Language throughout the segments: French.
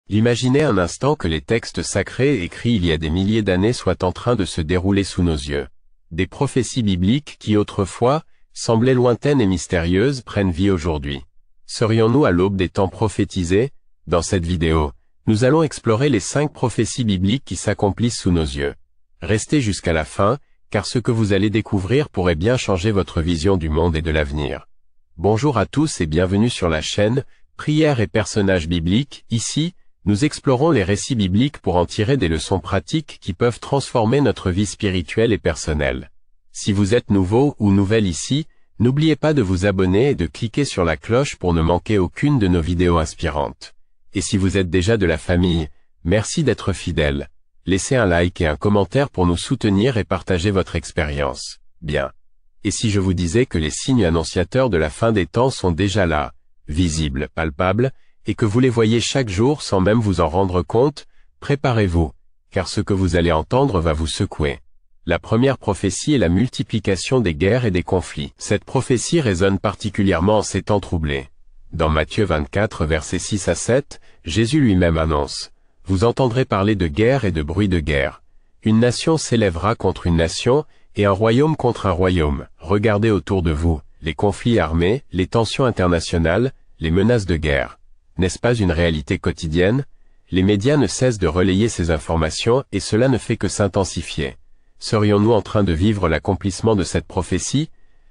Imaginez un instant que les textes sacrés écrits il y a des milliers d'années soient en train de se dérouler sous nos yeux. Des prophéties bibliques qui autrefois semblaient lointaines et mystérieuses prennent vie aujourd'hui. Serions-nous à l'aube des temps prophétisés? Dans cette vidéo, nous allons explorer les 5 prophéties bibliques qui s'accomplissent sous nos yeux. Restez jusqu'à la fin, car ce que vous allez découvrir pourrait bien changer votre vision du monde et de l'avenir. Bonjour à tous et bienvenue sur la chaîne Prières et personnages bibliques. Ici, nous explorons les récits bibliques pour en tirer des leçons pratiques qui peuvent transformer notre vie spirituelle et personnelle. Si vous êtes nouveau ou nouvelle ici, n'oubliez pas de vous abonner et de cliquer sur la cloche pour ne manquer aucune de nos vidéos inspirantes. Et si vous êtes déjà de la famille, merci d'être fidèle. Laissez un like et un commentaire pour nous soutenir et partager votre expérience. Bien. Et si je vous disais que les signes annonciateurs de la fin des temps sont déjà là, visibles, palpables, et que vous les voyez chaque jour sans même vous en rendre compte, préparez-vous, car ce que vous allez entendre va vous secouer. La première prophétie est la multiplication des guerres et des conflits. Cette prophétie résonne particulièrement en ces temps troublés. Dans Matthieu 24, versets 6 à 7, Jésus lui-même annonce « Vous entendrez parler de guerre et de bruit de guerre. Une nation s'élèvera contre une nation, et un royaume contre un royaume. Regardez autour de vous, les conflits armés, les tensions internationales, les menaces de guerre. N'est-ce pas une réalité quotidienne? Les médias ne cessent de relayer ces informations et cela ne fait que s'intensifier. Serions-nous en train de vivre l'accomplissement de cette prophétie?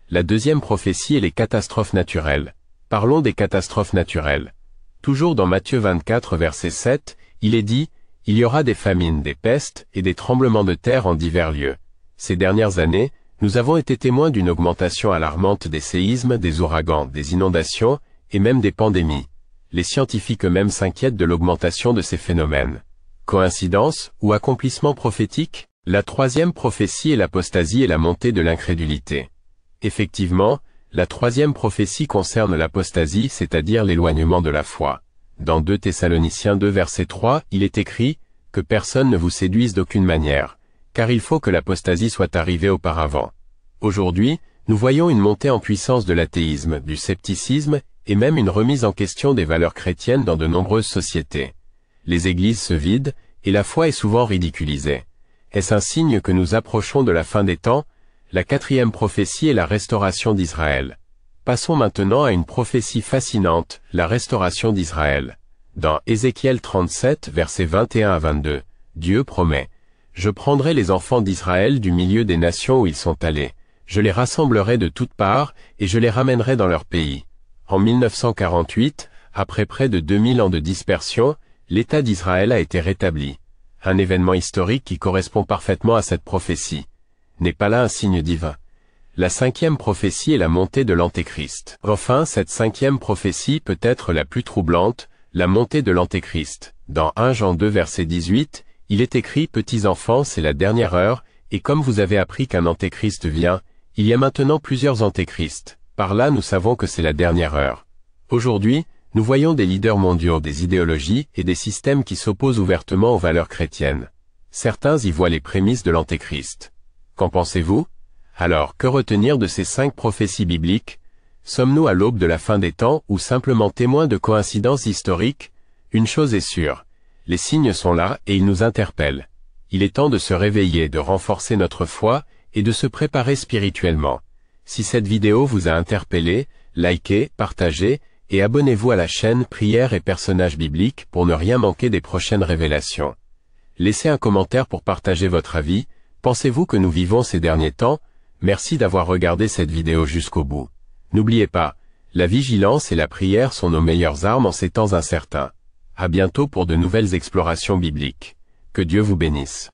La deuxième prophétie est les catastrophes naturelles. Parlons des catastrophes naturelles. Toujours dans Matthieu 24, verset 7, il est dit « Il y aura des famines, des pestes et des tremblements de terre en divers lieux. » Ces dernières années, nous avons été témoins d'une augmentation alarmante des séismes, des ouragans, des inondations et même des pandémies. Les scientifiques eux-mêmes s'inquiètent de l'augmentation de ces phénomènes. Coïncidence ou accomplissement prophétique? La troisième prophétie est l'apostasie et la montée de l'incrédulité. Effectivement, la troisième prophétie concerne l'apostasie, c'est-à-dire l'éloignement de la foi. Dans 2 Thessaloniciens 2 verset 3, il est écrit « Que personne ne vous séduise d'aucune manière, car il faut que l'apostasie soit arrivée auparavant. » Aujourd'hui, nous voyons une montée en puissance de l'athéisme, du scepticisme et même une remise en question des valeurs chrétiennes dans de nombreuses sociétés. Les églises se vident et la foi est souvent ridiculisée. Est-ce un signe que nous approchons de la fin des temps? La 4e prophétie est la restauration d'Israël. Passons maintenant à une prophétie fascinante, la restauration d'Israël. Dans Ézéchiel 37, versets 21 à 22, Dieu promet « Je prendrai les enfants d'Israël du milieu des nations où ils sont allés. Je les rassemblerai de toutes parts et je les ramènerai dans leur pays. » En 1948, après près de 2000 ans de dispersion, l'État d'Israël a été rétabli. Un événement historique qui correspond parfaitement à cette prophétie. N'est pas là un signe divin? La 5e prophétie est la montée de l'Antéchrist. Enfin, cette 5e prophétie peut être la plus troublante, la montée de l'Antéchrist. Dans 1 Jean 2 verset 18, il est écrit « Petits enfants, c'est la dernière heure, et comme vous avez appris qu'un Antéchrist vient, il y a maintenant plusieurs Antéchrists. Par là, nous savons que c'est la dernière heure. » Aujourd'hui, nous voyons des leaders mondiaux, des idéologies et des systèmes qui s'opposent ouvertement aux valeurs chrétiennes. Certains y voient les prémices de l'Antéchrist. Qu'en pensez-vous? Alors, que retenir de ces 5 prophéties bibliques? Sommes-nous à l'aube de la fin des temps ou simplement témoins de coïncidences historiques? Une chose est sûre, les signes sont là et ils nous interpellent. Il est temps de se réveiller, de renforcer notre foi et de se préparer spirituellement. Si cette vidéo vous a interpellé, likez, partagez et abonnez-vous à la chaîne Prières et personnages bibliques pour ne rien manquer des prochaines révélations. Laissez un commentaire pour partager votre avis. Pensez-vous que nous vivons ces derniers temps? Merci d'avoir regardé cette vidéo jusqu'au bout. N'oubliez pas, la vigilance et la prière sont nos meilleures armes en ces temps incertains. À bientôt pour de nouvelles explorations bibliques. Que Dieu vous bénisse.